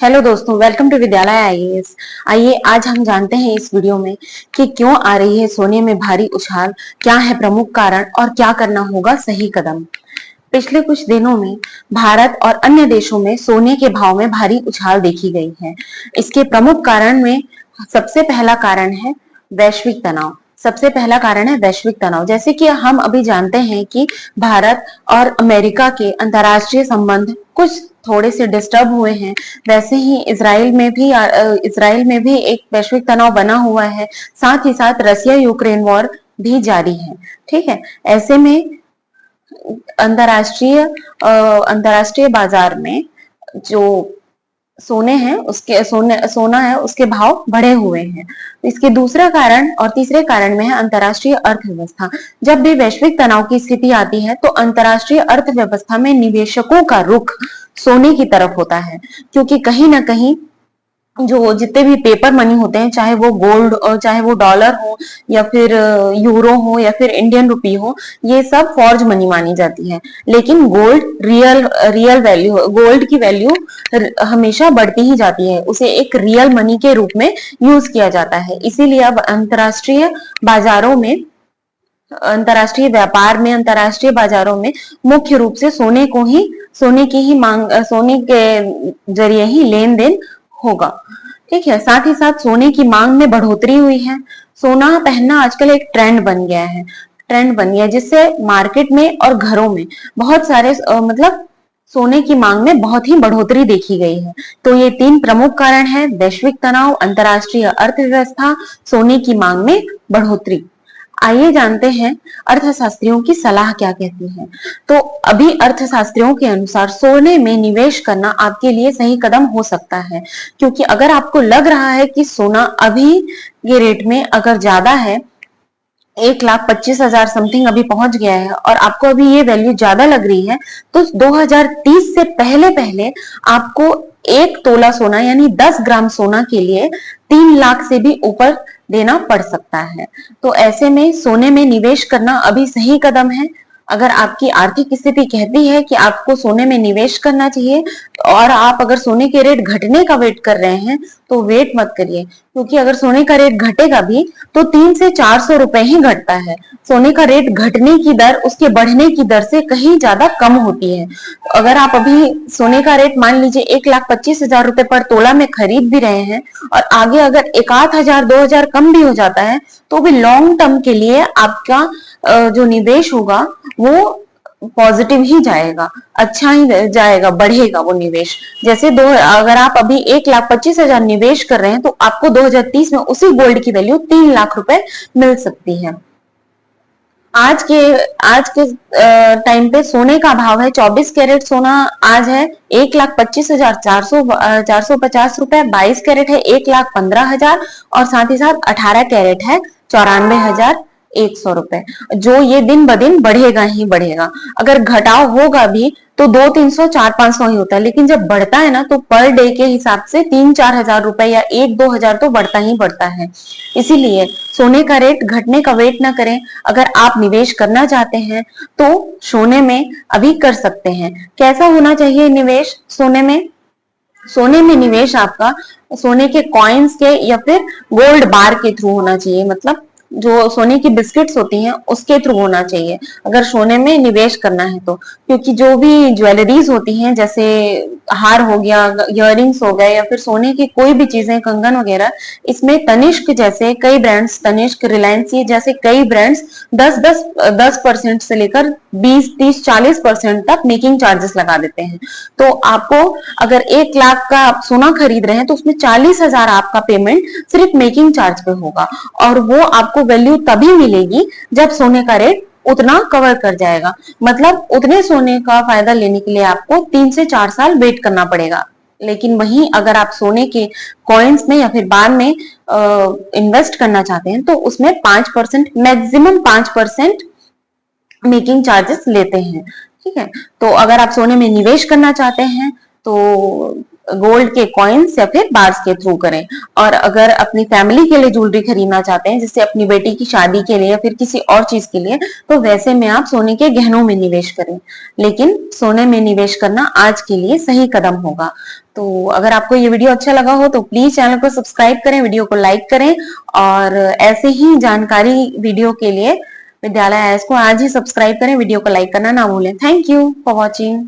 Hello दोस्तों, welcome to विद्यालय IAS. आइए आज हम जानते हैं इस वीडियो में कि क्यों आ रही है सोने में भारी उछाल, क्या है प्रमुख कारण और क्या करना होगा सही कदम। पिछले कुछ दिनों में भारत और अन्य देशों में सोने के भाव में भारी उछाल देखी गई है। इसके प्रमुख कारण में सबसे पहला कारण है वैश्विक तनाव। सबसे पहला कारण है वैश्विक तनाव। जैसे कि हम अभी जानते हैं कि भारत और अमेरिका के अंतर्राष्ट्रीय संबंध कुछ थोड़े से डिस्टर्ब हुए हैं, वैसे ही इजराइल में भी एक वैश्विक तनाव बना हुआ है। साथ ही साथ रसिया यूक्रेन वॉर भी जारी है। ठीक है, ऐसे में अंतरराष्ट्रीय बाजार में जो सोना है उसके भाव बढ़े हुए हैं। इसके दूसरा कारण और तीसरे कारण में है अंतर्राष्ट्रीय अर्थव्यवस्था। जब भी वैश्विक तनाव की स्थिति आती है तो अंतर्राष्ट्रीय अर्थव्यवस्था में निवेशकों का रुख सोने की तरफ होता है, क्योंकि कहीं ना कहीं जो जितने भी पेपर मनी होते हैं, चाहे वो गोल्ड और चाहे वो डॉलर हो या फिर यूरो हो या फिर इंडियन रुपी हो, ये सब फॉर्ज मनी मानी जाती है। लेकिन रियल वैल्यू, गोल्ड की वैल्यू हमेशा बढ़ती ही जाती है, उसे एक रियल मनी के रूप में यूज किया जाता है। इसीलिए अब अंतरराष्ट्रीय बाजारों में, अंतरराष्ट्रीय व्यापार में, अंतरराष्ट्रीय बाजारों में मुख्य रूप से सोने के जरिए ही लेन देन होगा। ठीक है, साथ ही साथ सोने की मांग में बढ़ोतरी हुई है। सोना पहनना आजकल एक ट्रेंड बन गया जिससे मार्केट में और घरों में बहुत सारे मतलब सोने की मांग में बहुत ही बढ़ोतरी देखी गई है। तो ये तीन प्रमुख कारण है: वैश्विक तनाव, अंतरराष्ट्रीय अर्थव्यवस्था, सोने की मांग में बढ़ोतरी। आइए जानते हैं अर्थशास्त्रियों की सलाह क्या कहती है। तो अभी अर्थशास्त्रियों के अनुसार सोने में निवेश करना आपके लिए सही कदम हो सकता है, क्योंकि अगर आपको लग रहा है कि सोना अभी के रेट में अगर ज्यादा है, 1,25,000 समथिंग अभी पहुंच गया है और आपको अभी ये वैल्यू ज्यादा लग रही है, तो 2030 से पहले पहले आपको 1 तोला सोना यानी 10 ग्राम सोना के लिए 3 लाख से भी ऊपर देना पड़ सकता है। तो ऐसे में सोने में निवेश करना अभी सही कदम है। अगर आपकी आर्थिक स्थिति कहती है कि आपको सोने में निवेश करना चाहिए और आप अगर सोने के रेट घटने का वेट कर रहे हैं तो वेट मत करिए, क्योंकि अगर सोने का रेट घटेगा भी तो 300 से 400 रुपए ही घटता है। सोने का रेट घटने की दर उसके बढ़ने की दर से कहीं ज्यादा कम होती है। अगर आप अभी सोने का रेट मान लीजिए 1,25,000 रुपए पर तोला में खरीद भी रहे हैं और आगे अगर 1,000 2,000 कम भी हो जाता है तो भी लॉन्ग टर्म के लिए आपका जो निवेश होगा वो पॉजिटिव ही जाएगा, अच्छा ही जाएगा, बढ़ेगा वो निवेश। जैसे अगर आप अभी 1,25,000 निवेश कर रहे हैं तो आपको 2030 में उसी गोल्ड की वैल्यू 3 लाख रुपए मिल सकती है। आज के टाइम पे सोने का भाव है 24 कैरेट सोना आज है 1,25,450 रुपए, 22 कैरेट है 1,15,000 और साथ ही साथ 18 कैरेट है 94,100 रुपए। जो ये दिन ब दिन बढ़ेगा ही बढ़ेगा। अगर घटाव होगा भी तो 200-300 400-500 ही होता है, लेकिन जब बढ़ता है ना तो पर डे के हिसाब से 3-4 हजार रुपए या 1-2 हजार तो बढ़ता ही बढ़ता है। इसीलिए सोने का रेट घटने का वेट ना करें। अगर आप निवेश करना चाहते हैं तो सोने में अभी कर सकते हैं। कैसा होना चाहिए निवेश सोने में? सोने में निवेश आपका सोने के कॉइन्स के या फिर गोल्ड बार के थ्रू होना चाहिए, मतलब जो सोने की बिस्किट्स होती हैं उसके थ्रू होना चाहिए अगर सोने में निवेश करना है तो। क्योंकि जो भी ज्वेलरीज होती हैं, जैसे हार हो गया, इयररिंग्स हो गए या फिर सोने की कोई भी चीजें, कंगन वगैरह, इसमें तनिष्क जैसे कई ब्रांड्स, तनिष्क, रिलायंस, ये जैसे कई ब्रांड्स 10% से लेकर 20-30-40% तक मेकिंग चार्जेस लगा देते हैं। तो आपको अगर 1 लाख का आप सोना खरीद रहे हैं तो उसमें 40,000 आपका पेमेंट सिर्फ मेकिंग चार्ज पे होगा और वो आपको वैल्यू तभी मिलेगी जब सोने का रेट उतना कवर कर जाएगा। मतलब उतने सोने का फायदा लेने के लिए आपको 3 से 4 साल वेट करना पड़ेगा। लेकिन वहीं अगर आप सोने के कॉइन्स में या फिर बार में इन्वेस्ट करना चाहते हैं तो उसमें 5%, मैक्सिमम 5% मेकिंग चार्जेस लेते हैं। ठीक है, तो अगर आप सोने में निवेश करना चाहते हैं तो गोल्ड के कॉइन्स या फिर बार्स के थ्रू करें। और अगर अपनी फैमिली के लिए ज्वेलरी खरीदना चाहते हैं, जैसे अपनी बेटी की शादी के लिए या फिर किसी और चीज के लिए, तो वैसे में आप सोने के गहनों में निवेश करें। लेकिन सोने में निवेश करना आज के लिए सही कदम होगा। तो अगर आपको ये वीडियो अच्छा लगा हो तो प्लीज चैनल को सब्सक्राइब करें, वीडियो को लाइक करें, और ऐसे ही जानकारी वीडियो के लिए विद्यालय आईएएस को आज ही सब्सक्राइब करें, वीडियो को लाइक करना ना भूलें। Thank you for watching.